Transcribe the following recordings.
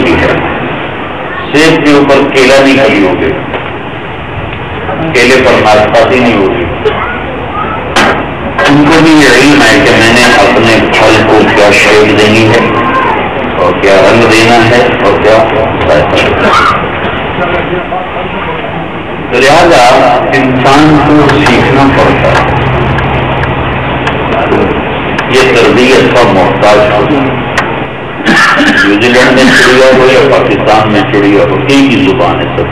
ہوتی ہے، سیب کے اوپر کیلا نہیں کھڑی ہوگی، کیلے پر ناشپاتی نہیں ہوگی. ان کو بھی یہ علم ہے کہ میں نے اپنے پھل کو کیا شیپ دینی ہے اور کیا رنگ دینا ہے اور کیا لہٰذا انسان کو سیکھنا پڑتا ہے. یہ تربیت کا محتاج ہو، نیوزی لینڈ میں چڑیا ہو یا پاکستان میں چڑیا ہو، ایک ہی زبان ہے سب.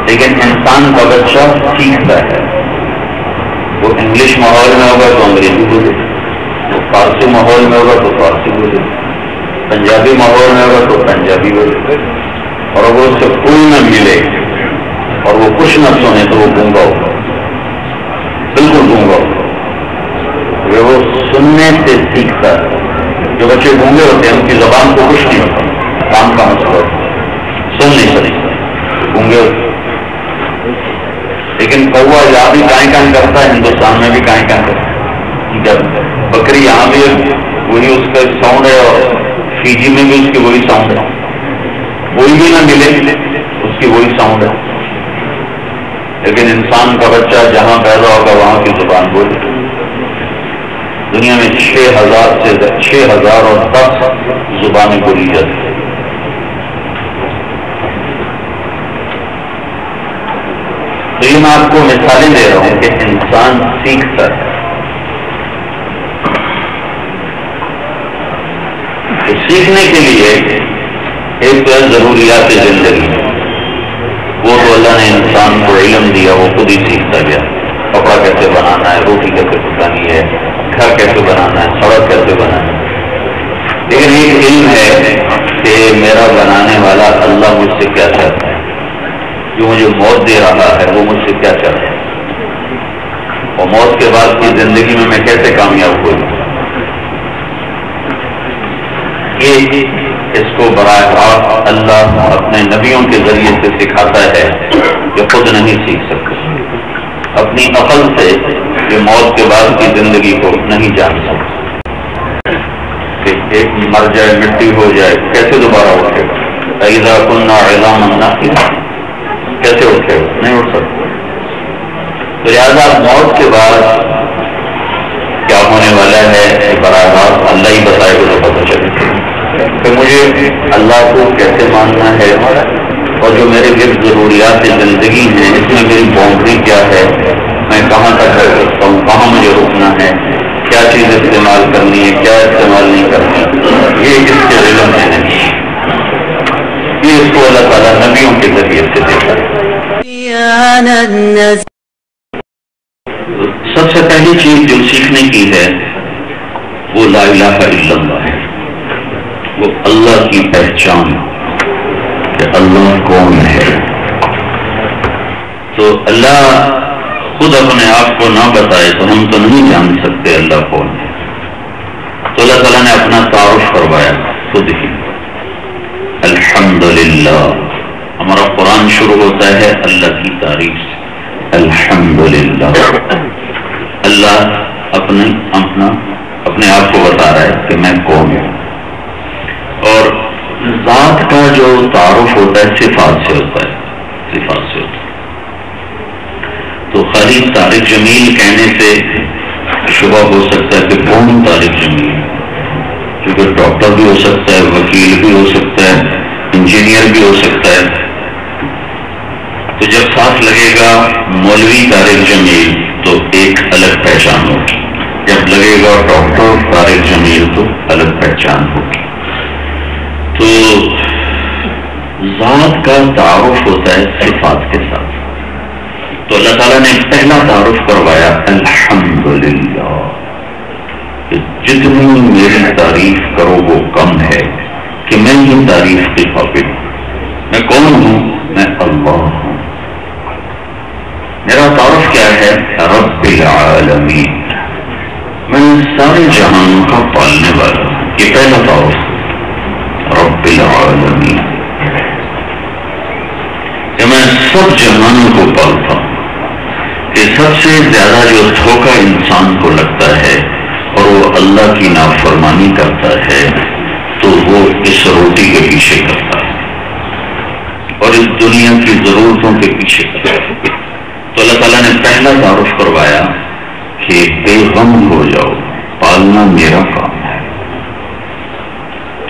لیکن انسان کا بچہ سیکھتا ہے. وہ انگلش ماحول میں ہوگا تو انگریزی بولے، وہ فارسی ماحول میں ہوگا تو فارسی بولے، پنجابی ماحول میں ہوگا تو پنجابی بولے. اور اگر اس سے کوئی نہ ملے اور وہ کچھ نہ سنے تو وہ گونگا ہوگا، بالکل گونگا ہوگا. وہ سننے سے سیکھتا ہے. جو بچے گونگے ہوتے ہیں ان کی زبان کو کچھ نہیں ہوتا، کام کا مسئلہ سن نہیں سکتے، گونگے ہوتے. لیکن کوا یہاں بھی کائیں کائیں کرتا ہے، ہندوستان میں بھی کائیں کائیں کرتا ہے. جب بکری یہاں بھی وہی اس کا ساؤنڈ ہے اور فیجی میں بھی اس کی وہی ساؤنڈ ہے. کوئی بھی نہ ملے اس کی وہی ساؤنڈ ہے. لیکن انسان کا بچہ جہاں پیدا ہوگا وہاں کی زبان بولے. دنیا میں 6010 زبانیں بولی جاتی ہیں. تو یہ میں آپ کو مثالیں دے رہا ہوں کہ انسان سیکھتا ہے. تو سیکھنے کے لیے ایک تو ہے ضروریات زندگی. وہ تو اللہ نے انسان کو علم دیا، وہ خود ہی سیکھتا گیا. کپڑا کیسے بنانا ہے، روٹی کیسے پکانی ہے، گھر کیسے بنانا ہے، سڑک کیسے بنانا ہے. لیکن ایک علم ہے کہ میرا بنانے والا اللہ مجھ سے کیا چاہتا ہے، جو مجھے موت دے رہا ہے وہ مجھ سے کیا چاہتا ہے، اور موت کے بعد کی زندگی میں کیسے کامیاب ہوئی. یہ اس کو براہ راست اللہ اپنے نبیوں کے ذریعے سے سکھاتا ہے جو خود نہیں سیکھ سکتے. اپنی عقل سے یہ موت کے بعد کی زندگی کو نہیں جان سکتے کہ ایک مر جائے، مٹی ہو جائے، کیسے دوبارہ اٹھے گا. اذا كنا عظاما نخرا، کیسے اٹھے گا، نہیں اٹھ سکتے. تو لہٰذا موت کے بعد کیا ہونے والا ہے براہ راست اللہ ہی بتائے گا. تو پتہ چلے کہ مجھے اللہ کو کیسے ماننا ہے اور جو میرے گرد ضروریات زندگی ہیں اس میں میری باؤنڈری کیا ہے، میں کہاں تک کر سکتا ہوں، کہاں مجھے رکنا ہے، کیا چیز استعمال کرنی ہے، کیا استعمال نہیں کرنی. یہ اس کے علم میں نہیں. یہ اس کو اللہ تعالیٰ نبیوں کے ذریعے سے دیتا ہے. سب سے پہلی چیز جو سیکھنے کی ہے وہ لا الہ الا اللہ ہے. وہ اللہ کی پہچان کہ اللہ کون ہے. تو اللہ خود اپنے آپ کو نہ بتائے تو ہم تو نہیں جان سکتے اللہ کون ہے. تو اللہ تعالیٰ نے اپنا تعارف کروایا خود ہی. الحمدللہ. ہمارا قرآن شروع ہوتا ہے اللہ کی تعریف سے. الحمدللہ. اللہ اپنے آپ کو بتا رہا ہے کہ میں کون ہوں. اور ذات کا جو تعارف ہوتا ہے صفات سے ہوتا ہے. تو خالی طارق جمیل کہنے سے شبہ ہو سکتا ہے کہ کون طارق جمیل، کیونکہ ڈاکٹر بھی ہو سکتا ہے، وکیل بھی ہو سکتا ہے، انجینئر بھی ہو سکتا ہے. تو جب ساتھ لگے گا مولوی طارق جمیل تو ایک الگ پہچان ہوگی. جب لگے گا ڈاکٹر طارق جمیل تو الگ پہچان ہوگی. تو ذات کا تعارف ہوتا ہے صفات کے ساتھ. تو اللہ تعالیٰ نے پہلا تعارف کروایا الحمدللہ کہ جتنی میری تعریف کرو وہ کم ہے، کہ میں ہی تعریف کے قابل ہوں. میں کون ہوں؟ میں اللہ ہوں. میرا تعارف کیا ہے؟ رب العالمین. میں سارے جہان کا پالنے والا ہوں. یہ پہلا تعارف رب العالمین کہ میں سب جہانوں کو پالتا ہوں. کہ سب سے زیادہ جو دھوکہ انسان کو لگتا ہے اور وہ اللہ کی نافرمانی کرتا ہے تو وہ اس روٹی کے پیچھے کرتا ہے اور اس دنیا کی ضرورتوں کے پیچھے کرتا ہے. تو اللہ تعالیٰ نے پہلا تعارف کروایا کہ بے غم ہو جاؤ، پالنا میرا کام ہے.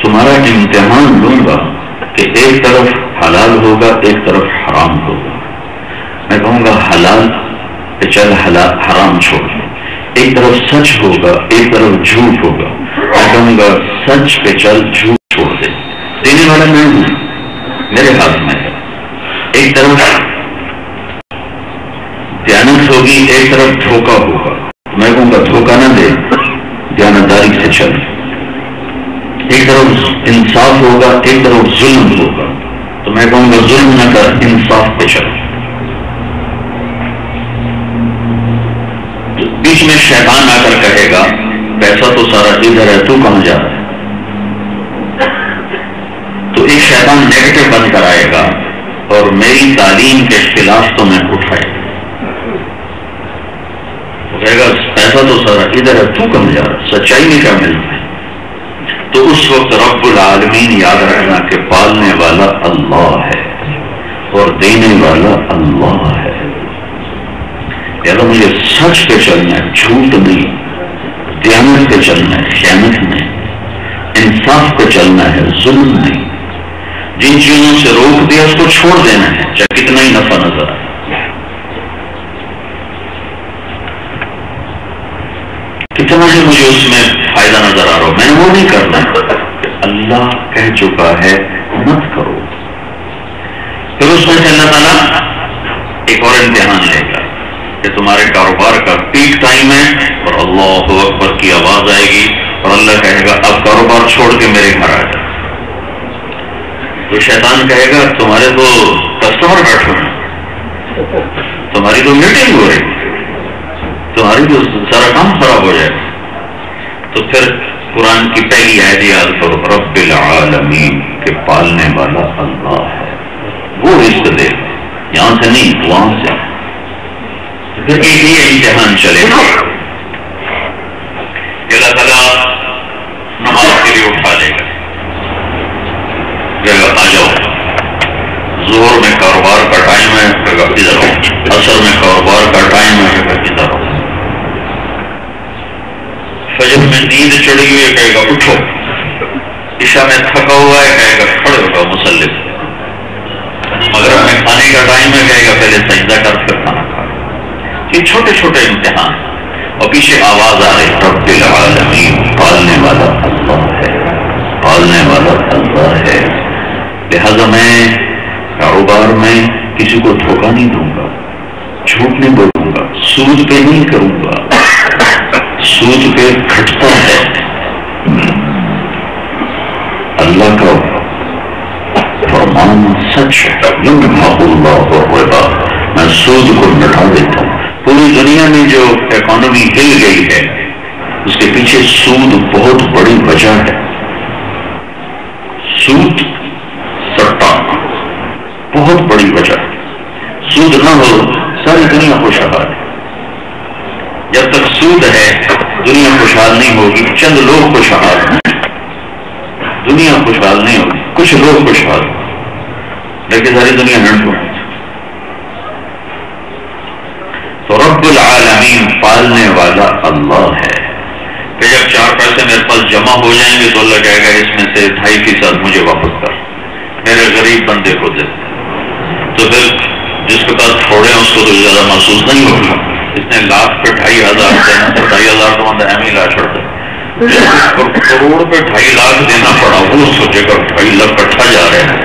تمہارا امتحان لوں گا کہ ایک طرف حلال ہوگا، ایک طرف حرام ہوگا. میں کہوں گا حلال کہ چل حرام چھوڑ، ایک طرف سچ ہوگا، ایک طرف جھوٹ ہوگا. میں کہوں گا سچ پہ چل، جھوٹ چھوڑ دے. دینے والا میں ہوں، میرے ہاتھ میں ہے. ایک طرف دیانت ہوگی، ایک طرف دھوکہ ہوگا. میں کہوں گا دھوکہ نہ دے، دیانتداری سے چل. ایک طرف انصاف ہوگا، ایک طرف ظلم ہوگا. تو میں کہوں گا ظلم نہ کر، انصاف پہ چل. بیچ میں شیطان آ کر کہے گا پیسہ تو سارا ادھر ہے، تو کہاں جا رہا ہے؟ تو ایک شیطان نیگیٹو بن کر آئے گا اور میری تعلیم کے خلاف تو میں اٹھائے گا. وہ کہے گا پیسہ تو سارا ادھر ہے، تو کہاں جا رہا ہے؟ سچائی میں کیا ملتا ہے؟ تو اس وقت رب العالمین یاد رکھنا کہ پالنے والا اللہ ہے اور دینے والا اللہ ہے. یاد مجھے سچ پہ چلنا ہے، جھوٹ نہیں. دیانت پہ چلنا ہے، خیانت نہیں. انصاف پہ چلنا ہے، ظلم نہیں. جن چیزوں سے روک دیا اس کو چھوڑ دینا ہے، چاہے کتنا ہی نفع نظر آئے. کتنا ہی مجھے اس میں فائدہ نظر آ رہا ہو، میں نے وہ نہیں کرنا. اللہ کہہ چکا ہے مت کرو. پھر اس میں سے اللہ تعالیٰ ایک اور امتحان لے گا کہ تمہارے کاروبار کا پیک ٹائم ہے اور اللہ اکبر کی آواز آئے گی اور اللہ کہے گا اب کاروبار چھوڑ کے میرے گھر آ جا. تو شیطان کہے گا تمہارے تو کسٹمر بیٹھے ہیں، تمہاری تو میٹنگ ہو رہی، تمہاری تو سارا کام خراب ہو جائے. تو پھر قرآن کی پہلی آیت یاد کرو، رب العالمین کے پالنے والا اللہ ہے، وہ رزق دے، یہاں سے نہیں وہاں سے. پھر ایک ہی امتحان چلے گا کہ اللہ تعالیٰ نماز کے لیے اٹھا لے گا، کہے گا آ جاؤ. ظہر میں کاروبار کا ٹائم ہے، کہے گا ادھر آؤ. عصر میں کاروبار کا ٹائم ہے، کہے گا ادھر آؤ. فجر میں نیند چڑھی ہوئی ہے، کہے گا اٹھو. عشاء میں تھکا ہوا ہے، کہے گا کھڑے ہو جاؤ مصلی سے. مغرب میں کھانے کا ٹائم ہے، کہے گا پہلے سجدہ کر پھر کھانا کھا. یہ چھوٹے چھوٹے امتحان اور پیچھے آواز آ رہی رب العالمین، پالنے والا اللہ ہے، پالنے والا اللہ ہے. لہذا میں کاروبار میں کسی کو دھوکہ نہیں دوں گا، جھوٹ نہیں بولوں گا، سود پہ نہیں کروں گا. سود پہ گھٹتا ہے. اللہ کا فرمان سچ ہے، یمحق اللہ الربا، میں سود کو مٹا دیتا ہوں. پوری دنیا میں جو اکانومی ہل گئی ہے اس کے پیچھے سود بہت بڑی وجہ ہے. سود سٹا بہت بڑی وجہ ہے. سود نہ ہو ساری دنیا خوشحال ہے. جب تک سود ہے دنیا خوشحال نہیں ہوگی. چند لوگ خوشحال ہیں، دنیا خوشحال نہیں ہوگی. کچھ لوگ خوشحال ہیں لیکن ساری دنیا نٹ ہو. تو رب العالمین پالنے والا اللہ ہے. کہ جب 4 پیسے میرے پاس جمع ہو جائیں گے تو اللہ کہے گا اس میں سے 2.5% مجھے واپس کر، میرے غریب بندے کو دے. تو پھر جس کے پاس تھوڑے ہیں اس کو تو زیادہ محسوس نہیں ہوگا. اس نے لاکھ پہ 2.5,000 دینا تو 2.5,000 تو بندہ اہم ہی لا چھوڑتا. کروڑ پہ 2.5 لاکھ دینا پڑا، وہ سوچے گا 2.5 لاکھ کٹھا جا رہے ہیں.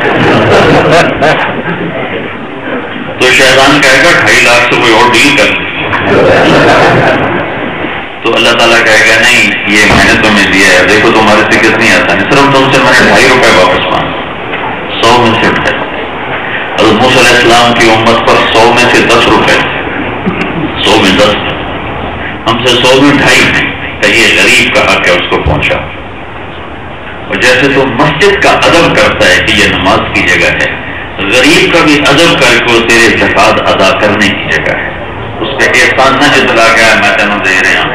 تو شیطان کہے گا 2.5 لاکھ سے کوئی اور ڈیل کر. تو اللہ تعالیٰ کہے گا نہیں، یہ میں نے تمہیں دیا ہے، دیکھو تمہارے سے کتنی آسانی، صرف تم سے میں نے 2.5 روپے واپس مانگے، 100 میں سے 2.5. حضرت موسیٰ علیہ السلام کی امت پر 100 میں سے 10 روپے، 100 میں 10، ہم سے 100 میں 2.5. کہ یہ غریب کا حق ہے اس کو پہنچا. اور جیسے تو مسجد کا ادب کرتا ہے کہ یہ نماز کی جگہ ہے، غریب کا بھی ادب کر کے تیرے زکات ادا کرنے کی جگہ ہے. اس پہ احسان نہ جتلا گیا میں تینوں دے رہا ہوں.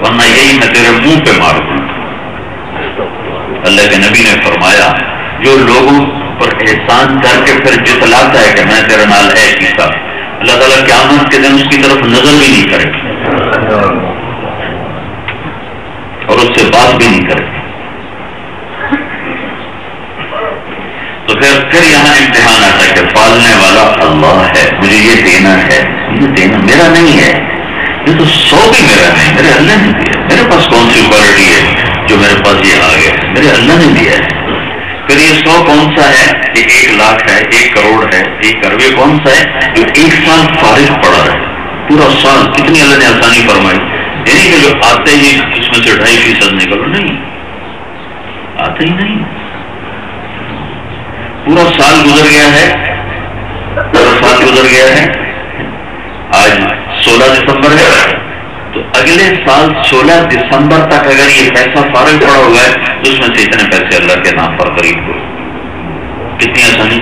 ورنہ یہی میں تیرے منہ پہ مار دوں. اللہ کے نبی نے فرمایا جو لوگوں پر احسان کر کے پھر جتلاتا ہے کہ میں تیرے نال ہے کیسا، اللہ تعالیٰ قیامت کے دن اس کی طرف نظر بھی نہیں کرے اور اس سے بات بھی نہیں کرے. تو پھر یہاں امتحان آتا ہے کہ پالنے والا اللہ ہے، مجھے یہ دینا ہے، یہ دینا میرا نہیں ہے، یہ تو 100 بھی میرا نہیں، میرے اللہ نے دیا. میرے پاس کون سی کوالٹی ہے جو میرے پاس یہ آ گیا، میرے اللہ نے دیا ہے. پھر یہ 100 کون سا ہے، یہ 1 لاکھ ہے، 1 کروڑ ہے، 1 ارب کون سا ہے جو 1 سال فارغ پڑا ہے، پورا سال. کتنی اللہ نے آسانی فرمائی. یعنی کہ جو آتے ہی اس میں سے 2.5% نکلو، نہیں آتے ہی نہیں. پورا سال گزر گیا ہے، پورا سال گزر گیا ہے. آج 16 دسمبر ہے، تو اگلے سال 16 دسمبر تک اگر یہ پیسہ فارغ پڑا ہوا ہے تو اس میں سے اتنے پیسے اللہ کے نام پر قریب ہو. کتنی آسانی.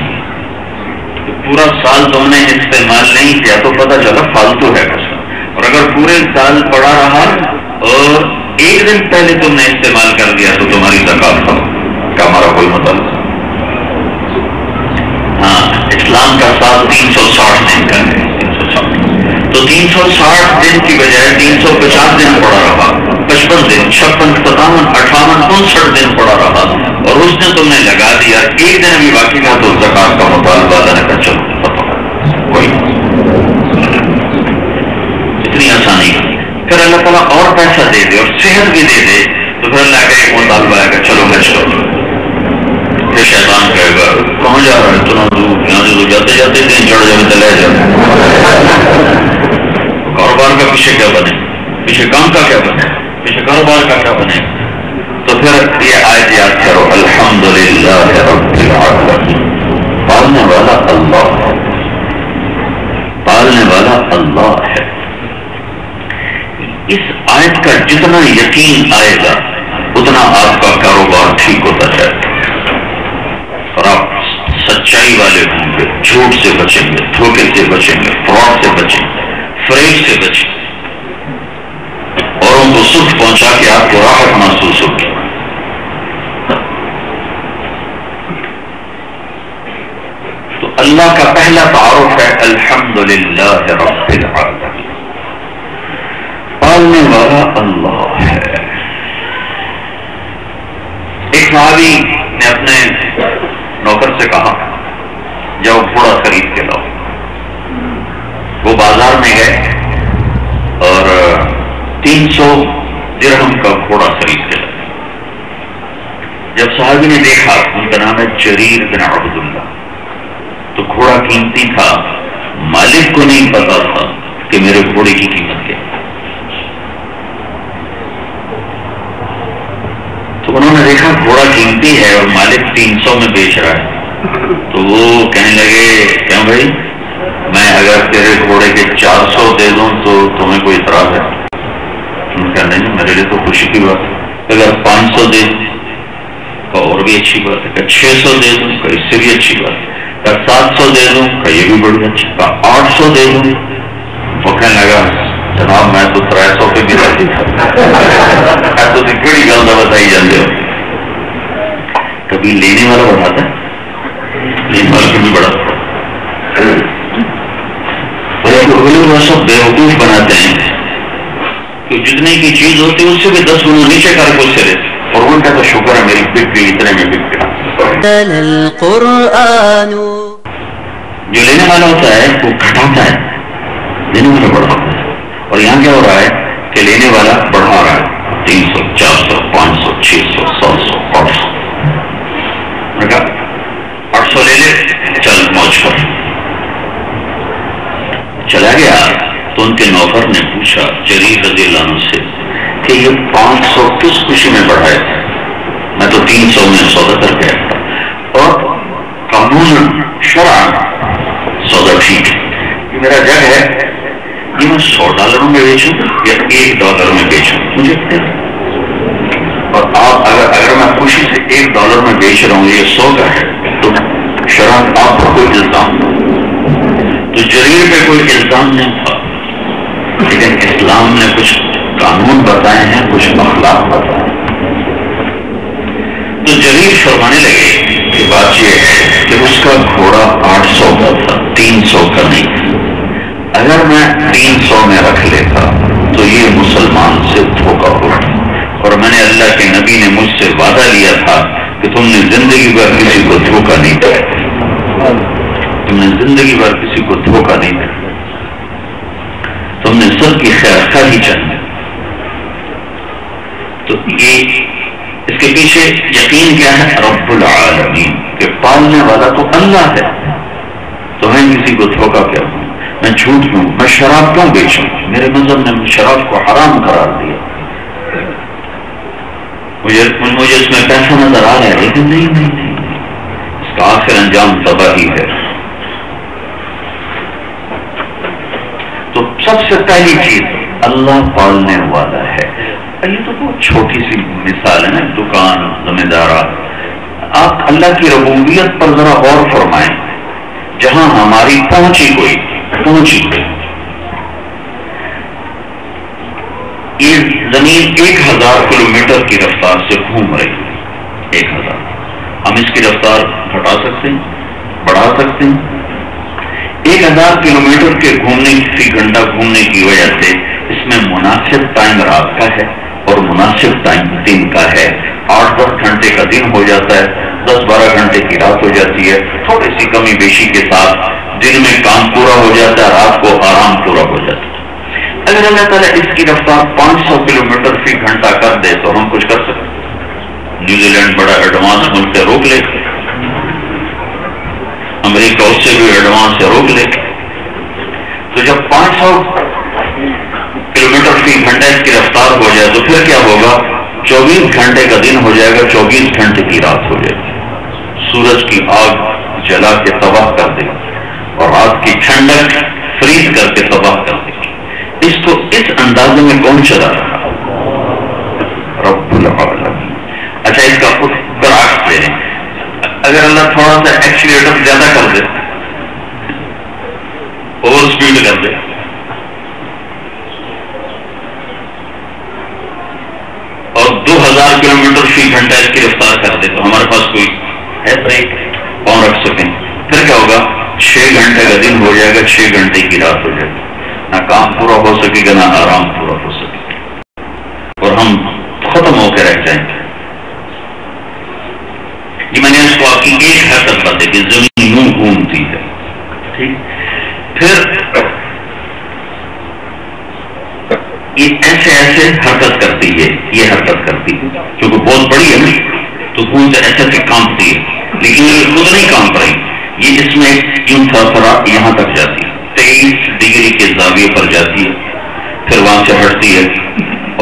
پورا سال تم نے استعمال نہیں کیا تو پتہ چلا فالتو ہے پیسہ. اور اگر پورے سال پڑا رہا اور 1 دن پہلے تم نے استعمال کر دیا تو تمہاری زکات کا ہمارا کوئی مطلب. ہاں، اسلام کا سال 360 دن کا ہے. 360 تو 360 دن کی بجائے 350 دن پڑا رہا، 55 دن، 56، 57، 58، 59 دن پڑا رہا اور اس نے تم نے لگا دیا 1 دن بھی باقی کا تو زکات کا مطالبہ کرنے کا چلو کوئی. اتنی آسانی. پھر اللہ تعالیٰ اور پیسہ دے دے اور صحت بھی دے دے تو پھر اللہ کا ایک مطالبہ ہے کہ چلو حج کرو. پھر شیطان کہے گا کہاں جا رہا ہے اتنا دور، یہاں سے تو جاتے جاتے دن چڑھ جائے تو لے جاتے. کاروبار کا پیچھے کیا بنے، پیچھے کام کا کیا بنے، پیچھے کاروبار کا کیا بنے. تو پھر یہ آیت یاد کرو، الحمدللہ رب العالمین. پالنے والا اللہ ہے، پالنے والا اللہ ہے. اس آیت کا جتنا یقین آئے گا اتنا آپ کا کاروبار ٹھیک ہوتا جائے گا اور آپ سچائی والے ہوں گے، جھوٹ سے بچیں گے، دھوکے سے بچیں گے، فراڈ سے بچیں گے، فریب سے بچیں گے، اوروں کو سکھ پہنچا کے آپ کو راحت محسوس ہوگی. تو اللہ کا پہلا تعارف ہے الحمدللہ رب العالمین. پالنے والا اللہ ہے. ایک صحابی نے اپنے نوکر سے کہا جاؤ گھوڑا خرید کے لاؤ. وہ بازار میں گئے اور 300 درہم کا گھوڑا خرید کے لائے. جب صحابی نے دیکھا، ان کا نام ہے جریر بن عبداللہ، تو گھوڑا قیمتی تھا، مالک کو نہیں پتا تھا کہ میرے گھوڑے کی قیمت کیا. تو انہوں نے دیکھا گھوڑا قیمتی ہے اور مالک 300 میں بیچ رہا ہے، تو وہ کہنے لگے کیوں بھائی، میں اگر تیرے گھوڑے کے 400 دے دوں تو تمہیں کوئی اعتراض ہے؟ انہوں نے کہا نہیں، میرے لیے تو خوشی کی بات ہے. اگر 500 دے دوں تو اور بھی اچھی بات ہے. کہ 600 دے دوں کہ اس سے بھی اچھی بات ہے. کہ 700 دے دوں کہ یہ بھی بڑی اچھی بات. 800 دے دوں. وہ کہنے لگا جناب میں تو 300 پہ بھی راضی تھا. تو کہڑی گل نہ بتائی جاتے ہو. کبھی لینے والا بتاتا ہے، لینے والا کبھی بڑا سب بیوقوف بناتے ہیں کہ جتنے کی چیز ہوتی ہے اس سے بھی 10 گنا نیچے کر کے اسے لیتے، اور ان کا تو شکر ہے میری بک گئی، اتنے میں بک گیا. جو لینے والا ہوتا ہے وہ گھٹاتا ہے، لینے والا بڑھاتا ہے. اور یہاں کیا ہو رہا ہے کہ لینے والا بڑھا رہا ہے 300، 400، 500، 600، 700، 800. 800 لے لے، چل موج کر. چلا گیا تو ان کے نوکر نے پوچھا جریر رضی اللہ عنہ سے کہ یہ 500 کس خوشی میں بڑھائے؟ میں تو 300 میں سودا کر کے آتا. اور قانون شرعاً سودا ٹھیک ہے، یہ میرا جگ ہے، یہ میں $100 میں بیچوں یا $1 میں بیچوں، مجھے اور آپ اگر میں خوشی سے $1 میں بیچ رہا ہوں، یہ 100 کا ہے، تو شرعاً آپ کو کوئی الزام. تو جریر پہ کوئی الزام نہیں تھا، لیکن اسلام نے کچھ قانون بتائے ہیں، کچھ اخلاق بتائے ہیں۔ تو جریر فرمانے لگے کہ بات یہ ہے کہ اس کا گھوڑا 800 کا تھا، 300 کا نہیں۔ اگر میں 300 میں رکھ لیتا تو یہ مسلمان سے دھوکہ ہوتا، اور میں نے اللہ کے نبی نے مجھ سے وعدہ لیا تھا کہ تم نے زندگی بھر کسی کو دھوکہ نہیں دیا، تم نے زندگی بھر کسی کو دھوکہ نہیں دیا، تم نے سب کی خیر کا ہی چاہیے۔ تو یہ اس کے پیچھے یقین کیا ہے؟ رب العالمین، کہ پالنے والا تو اللہ ہے، تو میں کسی کو دھوکہ کیا ہوں، میں جھوٹ کیوں، میں شراب کیوں بیچوں؟ میرے مذہب نے شراب کو حرام قرار دیا، مجھے اس میں پیسہ نظر آ رہا ہے، لیکن نہیں، اس کا آخر انجام تباہی ہے۔ تو سب سے پہلی چیز اللہ پالنے والا ہے۔ یہ تو بہت چھوٹی سی مثال ہے نا، دکان، ذمہ دارات۔ آپ اللہ کی ربوبیت پر ذرا غور فرمائیں، جہاں ہماری پہنچی کوئی یہ زمین 1000 کلومیٹر کی رفتار سے گھوم رہی ہے، 1000۔ ہم اس کی رفتار گھٹا سکتے ہیں، بڑھا سکتے ہیں۔ 1000 کلومیٹر کے گھومنے، فی گھنٹہ گھومنے کی وجہ سے اس میں مناسب ٹائم رات کا ہے اور مناسب ٹائم دن کا ہے۔ 8-10 گھنٹے کا دن ہو جاتا ہے، 10-12 گھنٹے کی رات ہو جاتی ہے، تھوڑی سی کمی بیشی کے ساتھ دن میں کام پورا ہو جاتا ہے، رات کو آرام پورا ہو جاتا ہے۔ اگر اللہ تعالیٰ اس کی رفتار 500 کلومیٹر فی گھنٹہ کر دے تو ہم کچھ کر سکتے ہیں؟ نیوزی لینڈ بڑا ایڈوانس ملک سے روک لے، امریکہ اس سے بھی ایڈوانس سے روک لے۔ تو جب 500 کلومیٹر فی گھنٹہ اس کی رفتار ہو جائے تو پھر کیا ہوگا؟ 24 گھنٹے کا دن ہو جائے گا، 24 گھنٹے کی رات ہو جائے گی۔ سورج کی آگ جلا کے تباہ کر دے گی اور رات کی ٹھنڈک فریز کر کے تباہ کر دے گی۔ اس کو اس اندازے میں کون چلا رہا؟ رب العالمین۔ اچھا، اس کا برعکس لے لیں، اگر اللہ تھوڑا سا ایکسیلیٹر زیادہ کر دے، اوور سپیڈ کر دے، اور 2000 کلومیٹر فی گھنٹہ اس کی رفتار کر دے، تو ہمارے پاس کوئی ہے بریک کون رکھ سکیں؟ پھر کیا ہوگا؟ 6 گھنٹے کا دن ہو جائے گا، 6 گھنٹے کی رات ہو جائے گی، نہ کام پورا ہو سکے گا، نہ آرام پورا ہو سکے گا، اور ہم ختم ہو کے رہ جائیں گے۔ یہ میں نے اس کو آپ کی ایک حرکت بتائی کہ زمین یوں گھومتی ہے، ٹھیک؟ پھر یہ ایسے حرکت کرتی ہے، یہ حرکت کرتی ہے کیونکہ بہت بڑی ہے نا، تو خون سے ایسے کانپتی ہے، لیکن یہ خود نہیں کانپ رہی، یہ اس میں یوں تھوڑا یہاں تک جاتی ہے، 23 ڈگری کے زاویے پر جاتی ہے، پھر وہاں سے ہٹتی ہے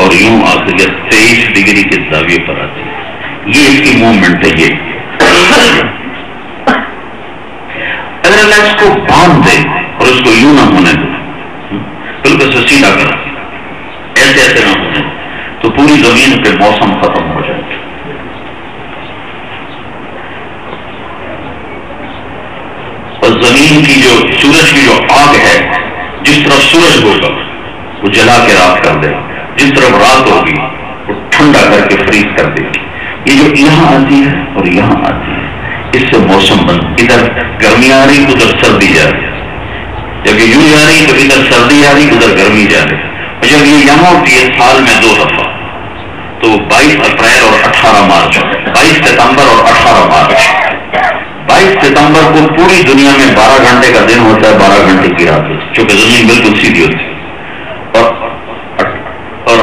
اور یوں آ کے 23 ڈگری کے زاویے پر آتی ہے۔ یہ اس کی موومنٹ ہے۔ یہ اگر اللہ اس کو باندھ دے اور اس کو یوں نہ ہونے دے، بالکل سے سیدھا کر ایسے نہ ہونے، تو پوری زمین پہ موسم ختم ہو جائے گا۔ اور زمین کی جو سورج کی جو آگ ہے، جس طرف سورج ہوگا وہ جلا کے رات کر دے، جس طرف رات ہوگی وہ ٹھنڈا کر کے فریز کر دے گی۔ یہ جو یہاں آتی ہے اور یہاں آتی ہے، اس سے موسم بند، ادھر گرمی آ رہی ادھر سردی جا رہی، جب یہ یوں جا رہی تو ادھر سردی آ رہی ادھر گرمی جا رہی، اور جب یہ یہاں ہوتی ہے سال میں 2 دفعہ، تو 22 اپریل اور 18 مارچ، 22 ستمبر اور 18 مارچ۔ 22 ستمبر کو پوری دنیا میں 12 گھنٹے کا دن ہوتا ہے، 12 گھنٹے کی رات ہوتی ہے، چونکہ زمین بالکل سیدھی ہوتی ہے، اور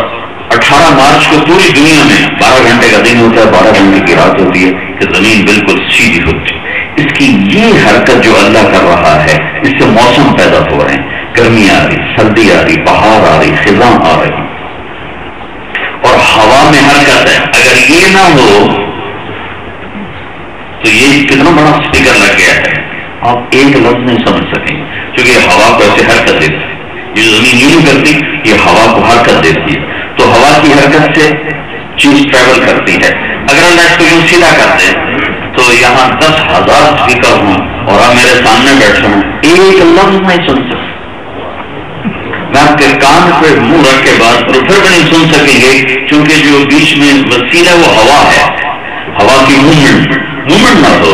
18 مارچ کو پوری دنیا میں 12 گھنٹے کا دن ہوتا ہے، 12 گھنٹے کی رات ہوتی ہے، کہ زمین بالکل سیدھی ہوتی ہے۔ اس کی یہ حرکت جو اللہ کر رہا ہے، اس سے موسم پیدا ہو رہے ہیں، گرمی آ رہی، سردی آ رہی، بہار آ رہی، خزاں آ رہی، اور ہوا میں حرکت ہے۔ اگر یہ نہ ہو تو یہ کتنا بڑا اسپیکر لگ گیا ہے، آپ ایک لفظ نہیں سمجھ سکیں، کیونکہ ہوا کو ایسے حرکت دیتی ہے، یہ زمین نہیں کرتی، یہ ہوا کو حرکت دیتی ہے، تو ہوا کی حرکت سے چیز ٹریول کرتی ہے۔ اگر اللہ اس کو یوں سیدھا کر دے تو یہاں 10,000 اسپیکر ہوں اور آپ میرے سامنے بیٹھے ہوں، ایک لفظ نہیں سن سکتے، میں آپ کے کان پہ منہ رکھ کے بات کروں پھر بھی نہیں سن سکیں گے، کیونکہ جو بیچ میں وسیلہ وہ ہوا ہے، ہوا کی مومنٹ نہ ہو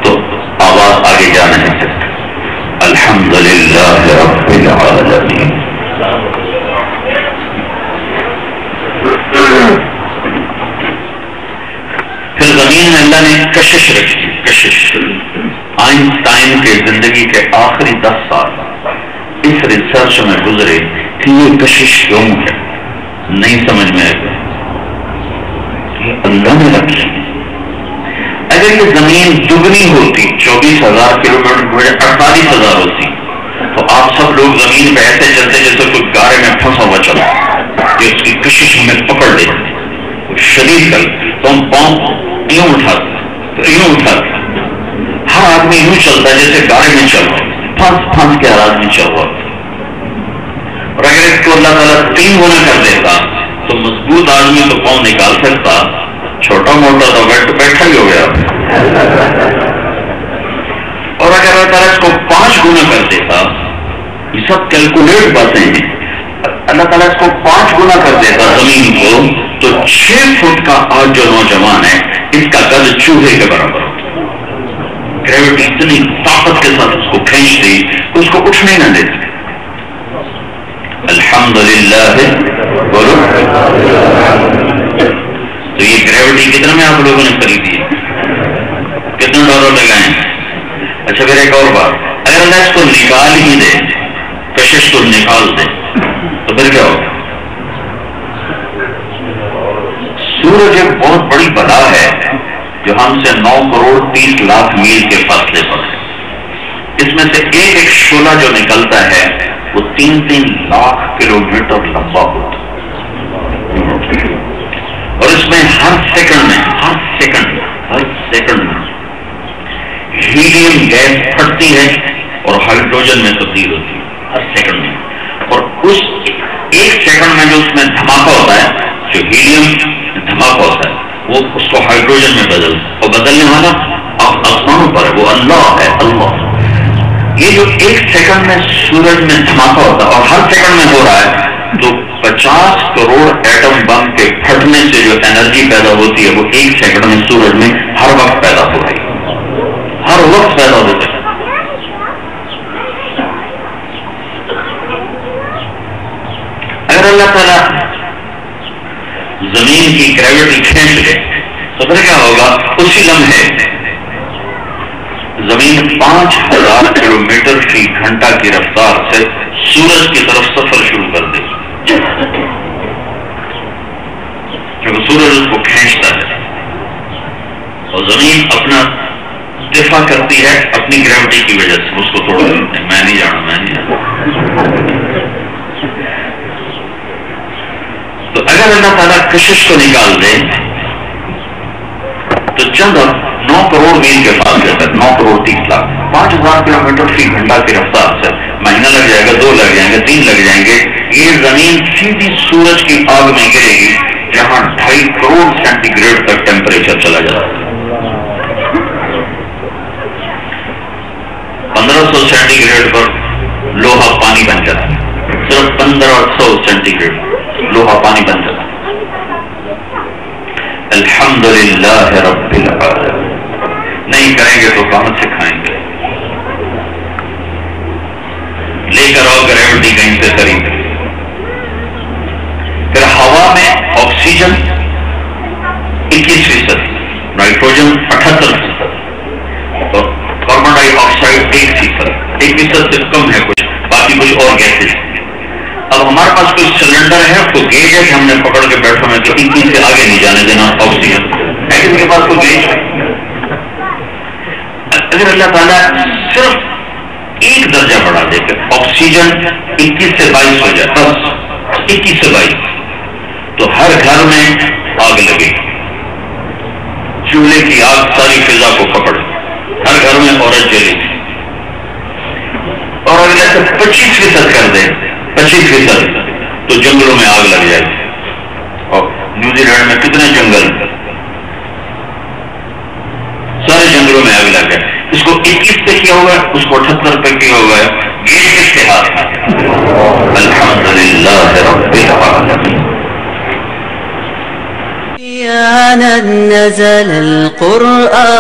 تو آواز آگے جا نہیں سکتی۔ الحمدللہ رب العالمین۔ پھر زمین میں اللہ نے کشش رکھی، کشش۔ آئنسٹائن کے زندگی کے آخری 10 سال اس ریسرچ میں گزرے کہ یہ کشش کیوں ہے، نہیں سمجھ میں آئے، یہ اللہ نے رکھی۔ اگر یہ زمین دگنی ہوتی 24,000 کلومیٹر 48,000 ہوتی تو آپ سب لوگ زمین پہ ایسے چلتے جیسے کوئی گارے میں پھنسا ہوا چلا کہ اس کی کشش ہمیں پکڑ لیتی شدید کر، تو ہم پاؤں یوں اٹھاتے تو یوں اٹھاتے، ہر آدمی یوں چلتا ہے جیسے گاڑی میں چل رہا، پھنس پھنس کے ہر آدمی چل رہا۔ اور اگر اس کو اللہ تعالیٰ 3 گنا کر دیتا تو مضبوط آدمی تو پاؤں نکال سکتا، چھوٹا موٹا تو بیٹھا ہی ہو گیا۔ اور اگر اللہ تعالیٰ اس کو 5 گنا کر دیتا، یہ سب کیلکولیٹ باتیں ہیں، اللہ تعالیٰ اس کو 5 گنا کر دیتا زمین کو تو 6 فٹ کا آج جو نوجوان ہے اس کا قد چوہے کے برابر ہوتا۔ گریوٹی اتنی طاقت کے ساتھ اس کو کھینچتی کہ اس کو اٹھنے نہ دیتی۔ الحمدللہ بولو۔ تو یہ گریوٹی کتنے میں آپ لوگوں نے خریدی ہے؟ کتنے ڈالر لگائے؟ اچھا پھر ایک اور بات، اگر اللہ اس کو نکال ہی دے، کشش کو نکال دے تو پھر کیا ہوگا؟ سورج ایک بہت بڑی بلا ہے جو ہم سے 9 کروڑ 30 لاکھ میل کے فاصلے پر ہے۔ اس میں سے ایک شعلہ جو نکلتا ہے وہ 3-3 لاکھ کلومیٹر لمبا ہوتا ہے، اور اس میں ہر سیکنڈ میں ہیلیم گیس پھٹتی ہے اور ہائیڈروجن میں تبدیل ہوتی ہے ہر سیکنڈ میں، اور اس 1 سیکنڈ میں جو اس میں دھماکہ ہوتا ہے، جو ہیلیم دھماکہ ہوتا ہے وہ اس کو ہائیڈروجن میں اور بدلنے والا آسمانوں پر ہے، وہ اللہ ہے، اللہ۔ یہ جو 1 سیکنڈ میں سورج میں دھماکہ ہوتا ہے اور ہر سیکنڈ میں ہو رہا ہے، تو 50 کروڑ ایٹم بم کے پھٹنے سے جو انرجی پیدا ہوتی ہے وہ 1 سیکنڈ میں سورج میں ہر وقت پیدا ہو رہی ہے، ہر وقت پیدا ہوتا ہے۔ اگر اللہ تعالیٰ زمین کی گریوٹی کھینچ لے تو پھر کیا ہوگا؟ اسی لمحے زمین 5000 کلومیٹر فی گھنٹہ کی رفتار سے سورج کی طرف سفر شروع کر دے، کیونکہ سورج اس کو کھینچتا ہے اور زمین اپنا دفاع کرتی ہے اپنی گریوٹی کی وجہ سے، اس کو توڑ دیتے ہیں۔ میں نہیں جانا۔ تو اگر اللہ تعالیٰ کشش کو نکال دے تو چند 9 کروڑ میل کے فاصلے تک 9 کروڑ 30 لاکھ 5000 کلومیٹر فی گھنٹہ کی رفتار سے مہینہ لگ جائے گا، 2 لگ جائیں گے، 3 لگ جائیں گے، یہ زمین سیدھی سورج کی آگ میں گرے گی جہاں 2.5 کروڑ سینٹی گریڈ تک ٹیمپریچر چلا جاتا ہے۔ 1500 سینٹی گریڈ پر لوہا پانی بن جاتا ہے، صرف 1500 سینٹی گریڈ لوہا پانی بن جاتا ہے۔ الحمدللہ رب العالمین۔ نہیں کریں گے تو کہاں سے کھائیں گے؟ لے کر آؤ گریوٹی کہیں سے خرید۔ پھر ہوا میں آکسیجن 21%، نائٹروجن 78% اور کاربن ڈائی آکسائڈ 1%، 1% سے کم ہے کچھ، باقی کچھ اور گیسز۔ اب ہمارے پاس کوئی سلنڈر ہے، کوئی گیج ہے کہ ہم نے پکڑ کے بیٹھا ہے کہ 21 سے آگے نہیں جانے دینا آکسیجن ہے، کسی کے پاس کوئی گیج ہے؟ اگر اللہ تعالیٰ صرف 1 درجہ بڑھا دے کہ آکسیجن 21 سے 22 ہو جائے، بس 21 سے 22، تو ہر گھر میں آگ لگے، چولہے کی آگ ساری فضا کو پکڑ، ہر گھر میں عورت جلے گی۔ اور اگر ایسے 25% کر دے، 25%، تو جنگلوں میں آگ لگ جائے گی۔ اور نیوزی لینڈ میں کتنے جنگل، سارے جنگلوں میں آگ لگ جائے۔ اس کو 21 پہ کیا ہوا ہے، اس کو 78 پہ کیا ہوا ہے، یہ اشتہار ہے۔ الحمدللہ رب العالمین۔ نزل القرآن